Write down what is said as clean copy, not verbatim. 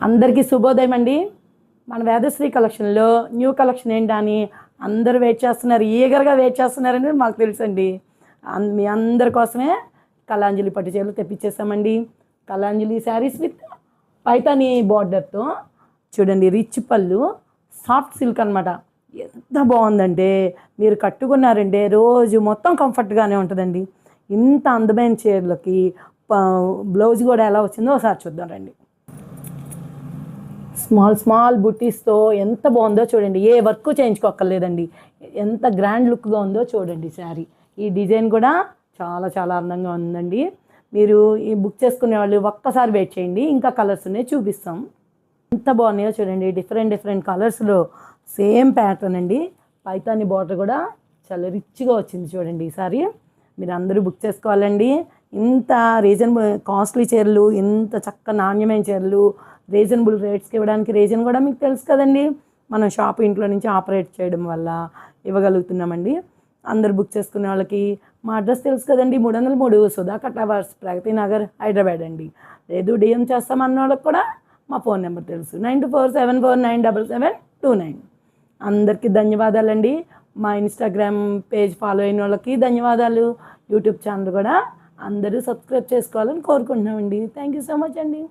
అందరికీ శుభోదయం అండి. మన వేదశ్రీ కలెక్షన్లో న్యూ కలెక్షన్ ఏంటని అందరూ వెయిట్ చేస్తున్నారు, ఈగర్గా వెయిట్ చేస్తున్నారని మాకు తెలుసండి. మీ అందరి కోసమే కళాంజలి పట్టు చీరలు తెప్పించేసామండి. కళాంజలి శారీస్ విత్ పైతాని బార్డర్తో చూడండి, రిచ్ పళ్ళు, సాఫ్ట్ సిల్క్ అనమాట. ఎంత బాగుందంటే మీరు కట్టుకున్నారంటే రోజు మొత్తం కంఫర్ట్గానే ఉంటుందండి. ఇంత అందమైన చీరలకి బ్లౌజ్ కూడా ఎలా వచ్చిందో ఒకసారి చూద్దాం రండి. స్మాల్ బుట్టీస్తో ఎంత బాగుందో చూడండి, ఏ వర్క్ చేయించుకోక్కర్లేదండి. ఎంత గ్రాండ్ లుక్గా ఉందో చూడండి శారీ. ఈ డిజైన్ కూడా చాలా చాలా అందంగా ఉందండి. మీరు ఈ బుక్ చేసుకునే వాళ్ళు ఒక్కసారి వెయిట్ చేయండి, ఇంకా కలర్స్ ఉన్నాయి చూపిస్తాం. ఎంత బాగున్నాయో చూడండి, డిఫరెంట్ కలర్స్లో సేమ్ ప్యాటర్న్ అండి. పైతాని బార్డర్ కూడా చాలా రిచ్గా వచ్చింది చూడండి. ఈసారి మీరు అందరూ బుక్ చేసుకోవాలండి. ఇంత రీజనబుల్ కాస్ట్లీ చీరలు, ఇంత చక్క నాణ్యమైన చీరలు రీజనబుల్ రేట్స్కి ఇవ్వడానికి రీజన్ కూడా మీకు తెలుసు కదండి. మనం షాప్ ఇంట్లో నుంచి ఆపరేట్ చేయడం వల్ల ఇవ్వగలుగుతున్నామండి. అందరు బుక్ చేసుకునే వాళ్ళకి మా అడ్రస్ తెలుసు కదండి, 303 సుధాకర్ టవర్స్, ప్రగతి నగర్, హైదరాబాద్ అండి. లేదు డిఎం చేస్తామన్న వాళ్ళకి కూడా మా ఫోన్ నెంబర్ తెలుసు, 9247497729. అందరికీ ధన్యవాదాలండి. మా ఇన్స్టాగ్రామ్ పేజ్ ఫాలో అయిన వాళ్ళకి ధన్యవాదాలు. యూట్యూబ్ ఛానల్ కూడా అందరూ సబ్స్క్రైబ్ చేసుకోవాలని కోరుకుంటున్నామండి. థ్యాంక్ యూ సో మచ్ అండి.